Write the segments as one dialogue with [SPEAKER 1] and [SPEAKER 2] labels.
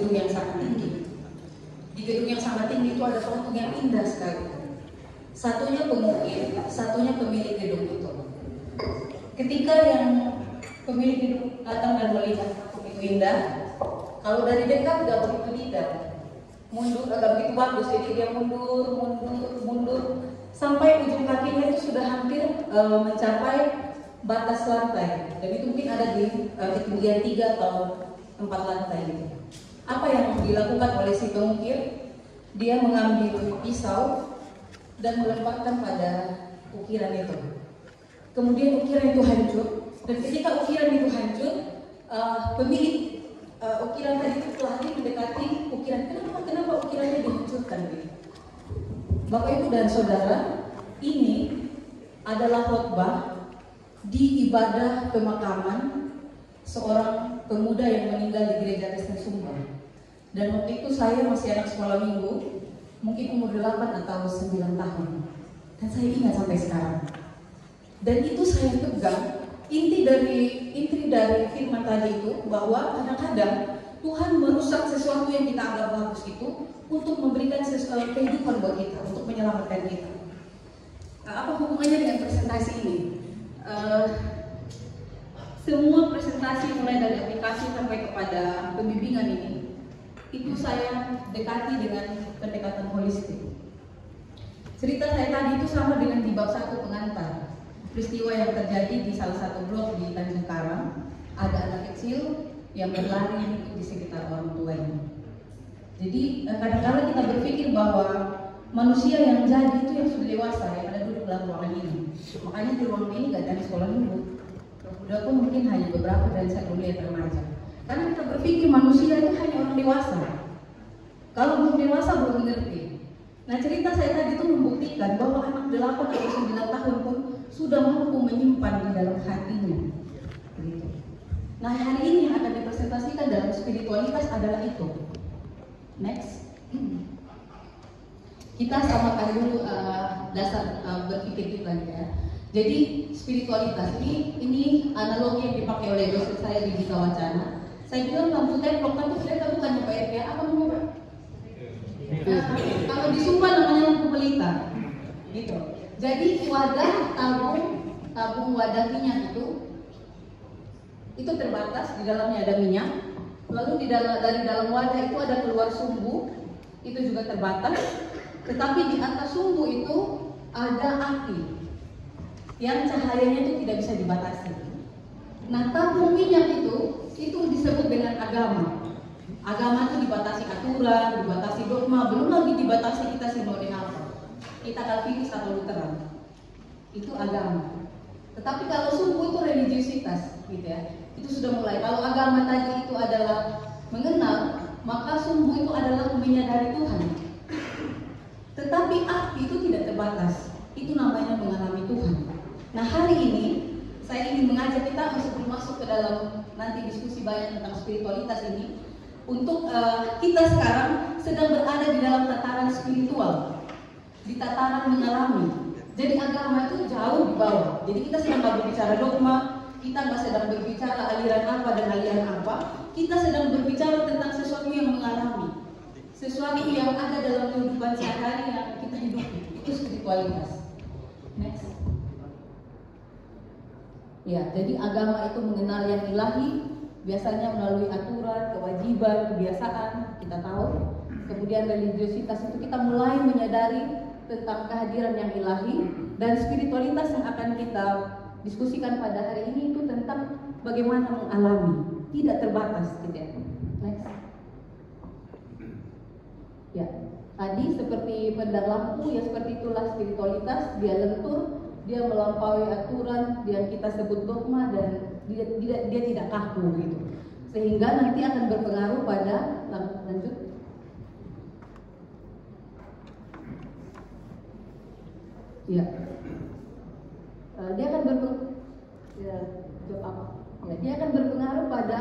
[SPEAKER 1] gedung yang sangat tinggi. Di gedung yang sangat tinggi itu ada foto yang indah sekali. Satunya pengukir, satunya pemilik gedung itu. Ketika yang pemilik gedung datang dan melihat begitu indah, kalau dari dekat gak begitu indah, mundur agak begitu bagus, jadi dia mundur sampai ujung kakinya itu sudah hampir mencapai batas lantai, dan itu mungkin ada di ketinggian 3 atau 4 lantai gitu. Apa yang dilakukan oleh si pengukir? Dia mengambil pisau dan melemparkan pada ukiran itu. Kemudian ukiran itu hancur, dan ketika ukiran itu hancur, pemilik ukiran tadi itu lari mendekati ukiran. Kenapa ukirannya dihancurkan? Bapak Ibu dan Saudara, ini adalah khotbah di ibadah pemakaman seorang pemuda yang meninggal di gereja Kristen Sumber. Dan waktu itu saya masih anak sekolah minggu, mungkin umur 8 atau 9 tahun. Dan saya ingat sampai sekarang. Dan itu saya pegang inti dari firman tadi itu, bahwa kadang-kadang Tuhan merusak sesuatu yang kita anggap bagus itu untuk memberikan kehidupan buat kita, untuk menyelamatkan kita. Apa hubungannya dengan presentasi ini? Semua presentasi mulai dari aplikasi sampai kepada pembimbingan ini, itu saya dekati dengan pendekatan holistik. Cerita saya tadi itu sama dengan di bab 1 pengantar. Peristiwa yang terjadi di salah satu blok di Tanjung Karang, ada anak kecil yang berlari di sekitar orang tuanya. Jadi kadang-kadang kita berpikir bahwa manusia yang jadi itu yang sudah dewasa, yang ada duduk dalam ruangan ini. Makanya di ruangan ini gak ada sekolah minggu. Udah pun mungkin hanya beberapa dari saya dulu yang remaja. Karena kita berpikir manusia itu hanya orang dewasa. Kalau belum dewasa belum mengerti. Nah, cerita saya tadi itu membuktikan bahwa anak 8 atau 9 tahun pun sudah mampu menyimpan di dalam hatinya. Begitu. Nah, hari ini yang akan dipresentasikan dalam spiritualitas adalah itu. Next. Kita samakan dulu dasar berpikir kita ya. Jadi spiritualitas ini analogi yang dipakai oleh dosen saya di Dika Wacana. Saya bilang lampu templok, tapi ternyata bukan Pak RK, apa namanya? Kalau di Sumba namanya lampu pelita. Gitu. Jadi wadah tabung wadah minyak itu terbatas, di dalamnya ada minyak. Lalu dari dalam wadah itu ada keluar sumbu, itu juga terbatas. Tetapi di atas sumbu itu ada api yang cahayanya itu tidak bisa dibatasi. Nah, tabung minyak itu disebut dengan agama. Agama itu dibatasi aturan, dibatasi dogma, belum lagi dibatasi kita sinode apa. Kita Calvinis atau Lutheran. Itu agama. Tetapi kalau sumbu itu religiusitas, gitu ya. Itu sudah mulai. Kalau agama tadi itu adalah mengenal, maka sumbu itu adalah menyadari Tuhan. Tetapi api itu tidak terbatas. Itu namanya mengalami Tuhan. Nah, hari ini saya ingin mengajak kita sebelum masuk ke dalam nanti diskusi banyak tentang spiritualitas ini, untuk kita sekarang sedang berada di dalam tataran spiritual, di tataran mengalami. Jadi agama itu jauh di bawah. Jadi kita sedang nggak berbicara dogma, kita nggak sedang berbicara aliran apa dan aliran apa. Kita sedang berbicara tentang sesuatu yang mengalami, sesuatu yang ada dalam kehidupan sehari-hari yang kita hidupi. Itu spiritualitas. Next. Ya, jadi agama itu mengenal yang ilahi, biasanya melalui aturan, kewajiban, kebiasaan, kita tahu. Kemudian religiositas itu kita mulai menyadari tentang kehadiran yang ilahi, dan spiritualitas yang akan kita diskusikan pada hari ini itu tentang bagaimana mengalami, tidak terbatas, gitu ya. Next. Ya, tadi seperti pendar lampu, ya seperti itulah spiritualitas, dia lentur, dia melampaui aturan yang kita sebut dogma, dan dia tidak kaku gitu. Sehingga nanti akan berpengaruh pada lanjut. Ya. Dia akan berpengaruh dia akan berpengaruh pada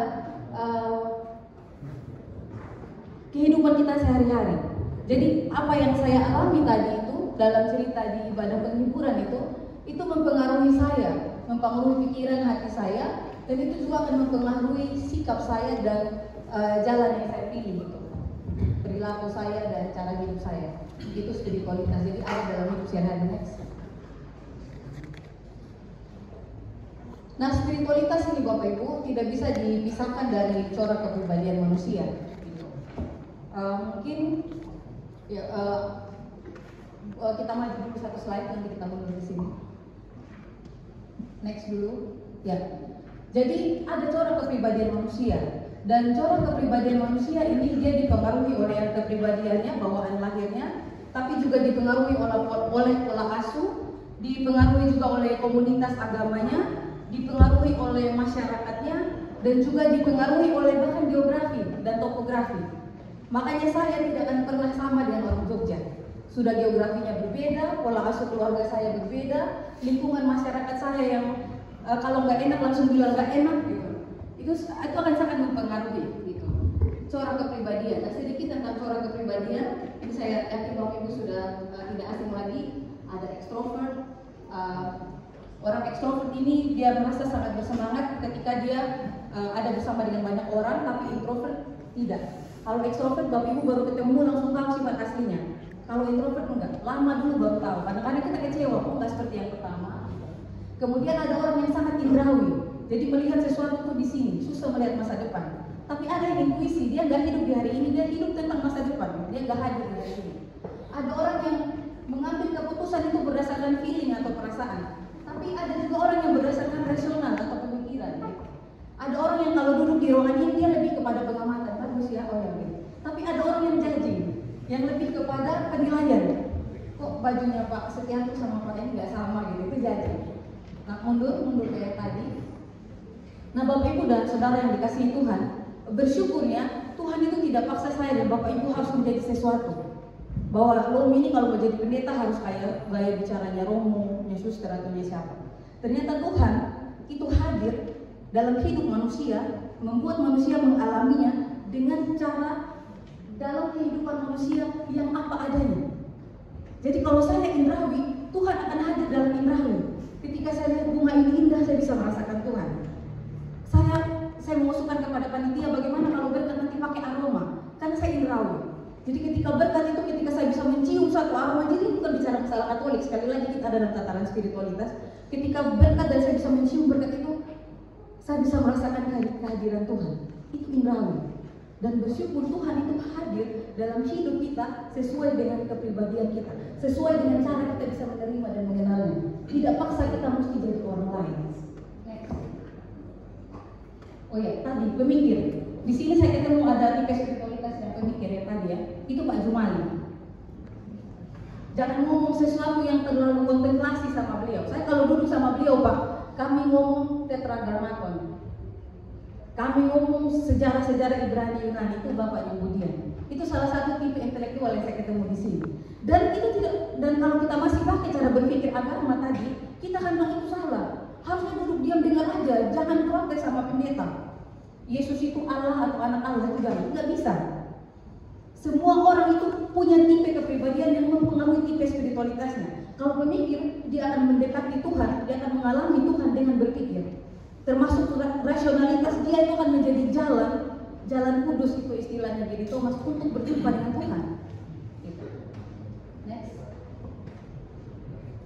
[SPEAKER 1] kehidupan kita sehari-hari. Jadi apa yang saya alami tadi itu dalam cerita di ibadah penghiburan itu mempengaruhi saya, mempengaruhi pikiran hati saya, dan itu juga akan mempengaruhi sikap saya dan jalan yang saya pilih. perilaku saya dan cara hidup saya. Itu spiritualitas. Jadi ada dalam hidup sehari-hari. Next. Nah, spiritualitas ini Bapak Ibu tidak bisa dipisahkan dari corak kepribadian manusia. Mungkin ya, kita maju dulu satu slide, nanti kita mundur di sini. Next dulu. Ya. Jadi ada corak kepribadian manusia, dan corak kepribadian manusia ini dia dipengaruhi oleh kepribadiannya, bawaan lahirnya, tapi juga dipengaruhi oleh pola asuh, dipengaruhi juga oleh komunitas agamanya, dipengaruhi oleh masyarakatnya, dan juga dipengaruhi oleh bahkan geografi dan topografi. Makanya saya tidak akan pernah sama dengan orang Jogja. Sudah geografinya berbeda, pola asuh keluarga saya berbeda, lingkungan masyarakat saya yang kalau nggak enak langsung bilang nggak enak gitu. Itu akan sangat mempengaruhi gitu. Corak kepribadian. Nah, sedikit tentang corak kepribadian. Ini saya yakin Bapak Ibu sudah tidak asing lagi. Ada ekstrovert. Orang ekstrovert ini dia merasa sangat bersemangat ketika dia ada bersama dengan banyak orang, tapi introvert tidak. Kalau ekstrovert Bapak Ibu baru ketemu langsung tahu sifat aslinya. Kalau introvert enggak, lama dulu baru tahu. Kadang-kadang kita kecewa, kok enggak seperti yang pertama. Kemudian ada orang yang sangat indrawi, jadi melihat sesuatu itu di sini, susah melihat masa depan. Tapi ada yang intuisi, dia nggak hidup di hari ini, dia hidup tentang masa depan, dia nggak hadir di hari ini. Ada orang yang mengambil keputusan itu berdasarkan feeling atau perasaan. Tapi ada juga orang yang berdasarkan rasional atau pemikiran. Ada orang yang kalau duduk di ruangan ini dia lebih kepada pengamatan, bagus ya orang ini. Tapi ada orang yang judging, yang lebih kepada penilaian. Kok bajunya Pak Setianto sama Pak ini nggak sama gitu, itu judging. Nah, mundur kayak tadi. Nah, Bapak Ibu dan Saudara yang dikasihi Tuhan, bersyukurnya Tuhan itu tidak paksa saya dan Bapak Ibu harus menjadi sesuatu. Bahwa lo ini kalau mau jadi pendeta harus kayak gaya bicaranya Romo, Yesus atau siapa. Ternyata Tuhan itu hadir dalam hidup manusia, membuat manusia mengalaminya dengan cara dalam kehidupan manusia yang apa adanya. Jadi kalau saya indrawi, Tuhan akan hadir dalam indrawi. Ketika saya lihat bunga ini indah, saya bisa merasakan Tuhan. Saya mengusulkan kepada panitia bagaimana kalau berkat nanti pakai aroma, karena saya indrawi. Jadi ketika berkat itu, ketika saya bisa mencium satu aroma, jadi bukan bicara masalah Katolik, sekali lagi kita ada dalam tataran spiritualitas. Ketika berkat dan saya bisa mencium berkat itu, saya bisa merasakan kehadiran Tuhan. Itu indrawi. Dan bersyukur Tuhan itu hadir dalam hidup kita sesuai dengan kepribadian kita, sesuai dengan cara kita bisa menerima dan mengenalnya. Tidak paksa kita mesti jadi orang lain. Oh ya, tadi pemikir. Di sini saya ketemu ada tipe spiritualitas yang pemikir ya tadi ya. Itu Pak Jumali. Jangan ngomong sesuatu yang terlalu kontemplasi sama beliau. Saya kalau duduk sama beliau Pak, kami ngomong tetragrammaton. Kami ngomong sejarah-sejarah Ibrani Yunani, itu Bapak Yehudian. Itu salah satu tipe intelektual yang saya ketemu di sini. Dan itu tidak, dan kalau kita masih pakai cara berpikir agama tadi, kita akan bilang itu salah. Harusnya duduk diam dengar aja, jangan protes sama pendeta. Yesus itu Allah atau anak Allah juga nggak bisa. Semua orang itu punya tipe kepribadian yang mempengaruhi tipe spiritualitasnya. Kalau pemikir, dia akan mendekati Tuhan, dia akan mengalami Tuhan dengan berpikir. Termasuk rasionalitas, dia itu akan menjadi jalan kudus itu istilahnya jadi Thomas untuk berjumpa dengan Tuhan. Gitu. Next.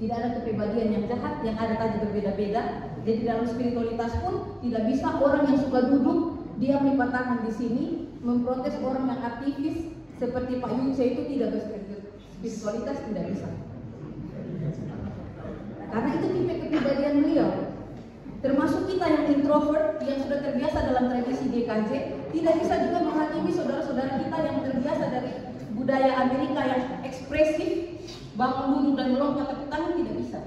[SPEAKER 1] Tidak ada kepribadian yang jahat, yang ada tadi berbeda-beda. Jadi dalam spiritualitas pun tidak bisa orang yang suka duduk dia melipat tangan di sini memprotes orang yang aktivis seperti Pak Yunce itu tidak berspiritualitas, tidak bisa. Karena itu tipe kepribadian beliau. Termasuk kita yang introvert, yang sudah terbiasa dalam tradisi GKJ, tidak bisa juga menghakimi saudara-saudara kita yang terbiasa dari budaya Amerika yang ekspresif, bangun duduk dan melompat tepuk tangan, tidak bisa.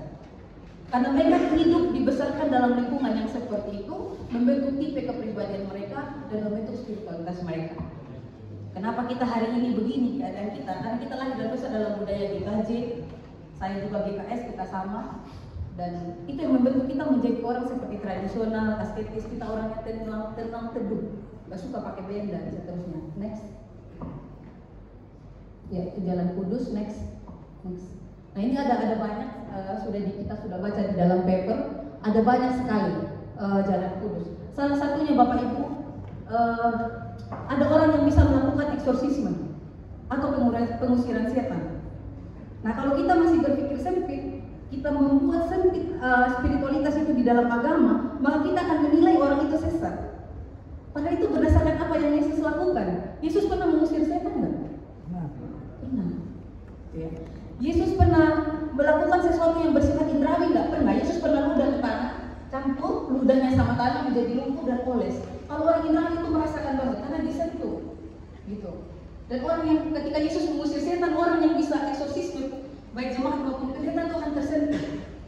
[SPEAKER 1] Karena mereka hidup dibesarkan dalam lingkungan yang seperti itu, membentuk tipe kepribadian mereka dan membentuk spiritualitas mereka. Kenapa kita hari ini begini keadaan kita? Karena kita lahir dan besar dalam budaya GKJ, saya juga GKS, kita sama. Dan itu yang membentuk kita menjadi orang seperti tradisional, asketis, kita orangnya tenang teduh, gak suka pakai benda dan seterusnya. Next. Ya, itu Jalan Kudus. Next. Nah ini ada banyak, kita sudah baca di dalam paper, ada banyak sekali Jalan Kudus. Salah satunya Bapak Ibu, ada orang yang bisa melakukan eksorsisme atau
[SPEAKER 2] pengusiran setan. Nah, kalau kita masih berpikir sempit, kita membuat sempit spiritualitas itu di dalam agama, maka kita akan menilai orang itu sesat. Padahal itu berdasarkan apa yang Yesus lakukan. Yesus pernah mengusir setan enggak? Pernah. Ya. Yesus pernah melakukan sesuatu yang bersifat indrawi enggak? Pernah. Yesus pernah ludah ke tanah, campur ludahnya sama tanah menjadi lumpuh dan poles. Kalau orang indrawi itu merasakan banget karena disentuh. Gitu. Dan orang yang ketika Yesus mengusir setan, orang yang bisa eksorsisme baik jemaat maupun pendeta itu akan tersentuh.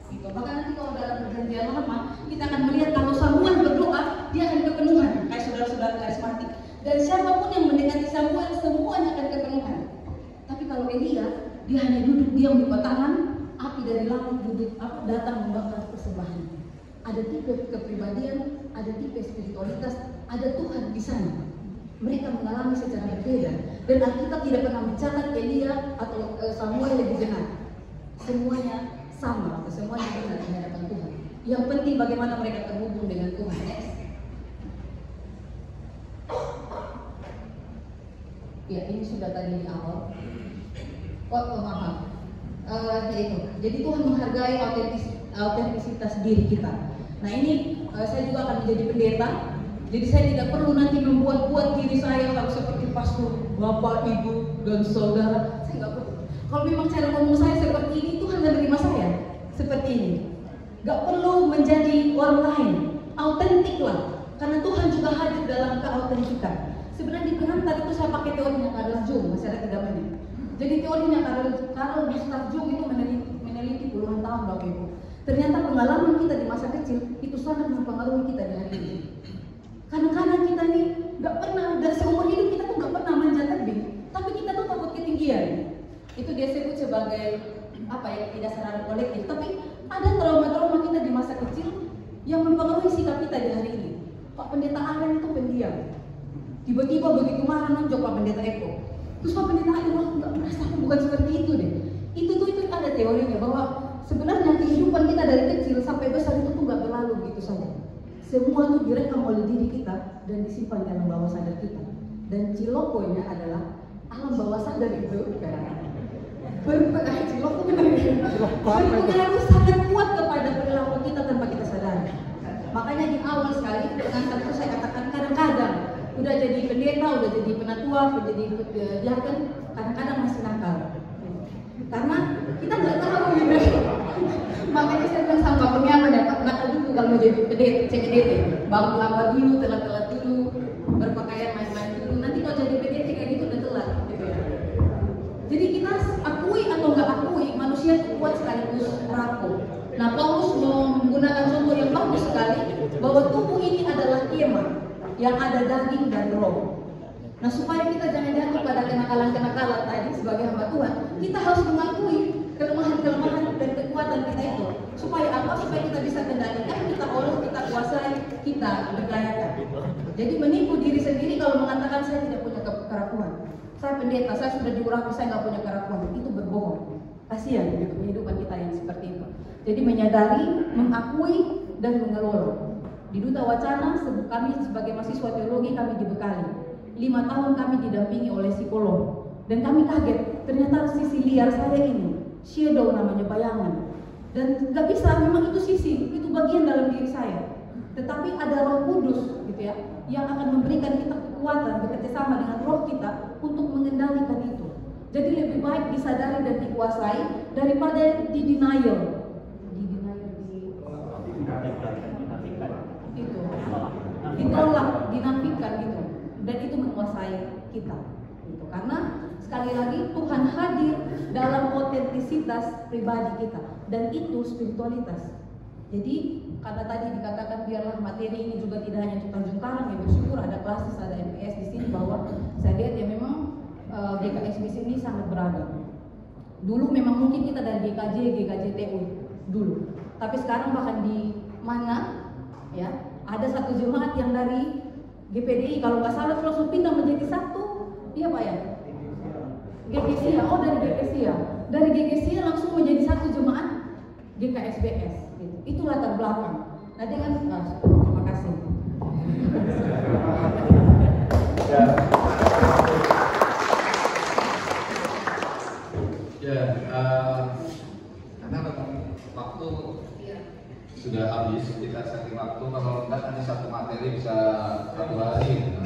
[SPEAKER 2] Gitu. Bahkan nanti kalau dalam perjanjian lama kita akan melihat kalau Samuel berdoa, dia akan kepenuhan kayak saudara-saudara karismatik. Dan siapapun yang mendekati Samuel semuanya akan kepenuhan. Tapi kalau Elia, dia hanya duduk diam di petangan, api dari langit duduk datang membakar persembahan. Ada tipe kepribadian, ada tipe spiritualitas, ada Tuhan di sana. Mereka mengalami secara berbeda. Dan Alkitab tidak pernah mencatat Elia atau Samuel lebih benar. Semuanya sama, semuanya benar di hadapan Tuhan. Yang penting bagaimana mereka terhubung dengan Tuhan. Ya, ini sudah tadi di awal. Maaf. Jadi Tuhan menghargai autentisitas diri kita. Nah, ini saya juga akan menjadi pendeta. Jadi saya tidak perlu nanti membuat-buat diri saya harus seperti pastor, bapak, ibu, dan saudara. Saya nggak perlu. Kalau memang cara ngomong saya seperti ini, Tuhan menerima saya seperti ini. Nggak perlu menjadi orang lain. Autentik lah. Karena Tuhan juga hadir dalam keautentikan. Sebenarnya di pengantar itu saya pakai teorinya Carl Jung, masih ada kedamannya. Jadi teorinya Carl Gustav Jung itu meneliti puluhan tahun Bapak Ibu. Ternyata pengalaman kita di masa kecil itu sangat mempengaruhi kita di hari ini. Kadang-kadang kita nih nggak pernah, dari seumur hidup kita tuh nggak pernah manjat tebing, tapi kita tuh takut ketinggian. Itu dia sebut sebagai apa ya, ketidaksabaran kolektif. Tapi ada trauma-trauma kita di masa kecil yang mempengaruhi sikap kita di hari ini. Pak Pendeta Aren itu pendiam. Tiba-tiba begitu marah nonjok Pak Pendeta Eko. Terus Pak Pendeta Aren nggak merasa bukan seperti itu deh. Itu ada teorinya bahwa sebenarnya kehidupan kita dari kecil sampai besar itu tuh nggak berlalu begitu saja. Semua itu direkam oleh diri kita dan disimpan di alam bawah sadar kita. Dan cilokonya adalah alam bawah sadar itu berpengaruh sangat kuat kepada perilaku kita tanpa kita sadari. Makanya di awal sekali pengantar itu saya katakan kadang-kadang udah jadi pendeta, udah jadi penatua, udah jadi diaken, kadang-kadang masih nakal. Karena kita nggak tahu gitu. Makanya saya bilang sama pengamen ya, Pak, nakal dulu kalau mau jadi pendeta, CPDT, bangun lambat dulu, telat-telat dulu, berpakaian main-main dulu. Nanti kalau jadi pendeta kayak gitu udah telat, gitu ya. Jadi kita akui atau nggak akui, manusia kuat sekaligus rapuh. Nah, Paulus menggunakan contoh yang bagus sekali bahwa tubuh ini adalah kemah yang ada daging dan roh. Nah, supaya kita jangan jatuh pada kenakalan-kenakalan tadi sebagai hamba Tuhan, kita harus mengakui kelemahan-kelemahan dan kekuatan kita itu. Supaya apa? Supaya kita bisa kendalikan, kita olah, kita kuasai, kita berdayakan. Jadi menipu diri sendiri kalau mengatakan saya tidak punya kerapuhan. Saya pendeta, saya sudah diurapi, saya nggak punya kerapuhan. Itu berbohong. Kasihan gitu kehidupan kita yang seperti itu. Jadi menyadari, mengakui, dan mengelola. Di Duta Wacana, kami sebagai mahasiswa teologi kami dibekali. 5 tahun kami didampingi oleh psikolog. Dan kami kaget, ternyata sisi liar saya ini, shadow namanya, bayangan. Dan gak bisa, memang itu sisi, itu bagian dalam diri saya. Tetapi ada Roh Kudus gitu ya, yang akan memberikan kita kekuatan bekerjasama dengan roh kita untuk mengendalikan itu. Jadi lebih baik disadari dan dikuasai daripada di denial. Itu ditolak, dinafikan gitu, dan itu menguasai kita gitu. Karena sekali lagi Tuhan hadir dalam otentisitas pribadi kita, dan itu spiritualitas. Jadi karena tadi dikatakan biarlah materi ini juga tidak hanya untuk Tanjung Karang, ya bersyukur ada Klasis, ada MPS di sini, bahwa saya lihat ya memang GKS di sini sangat beragam. Dulu memang mungkin kita dari GKJTU dulu, tapi sekarang bahkan di mana ya ada satu jemaat yang dari GPDI, kalau nggak salah langsung pindah menjadi satu, iya Pak ya? GKSIA, oh dari GKSIA, dari GKSIA langsung menjadi satu jemaat GKSBS, gitu. Itu latar belakang. Nah dengan, terima kasih.
[SPEAKER 3] Ya, karena memang waktu sudah habis, kita setting waktu. Kalau enggak nanti satu materi bisa 1 hari.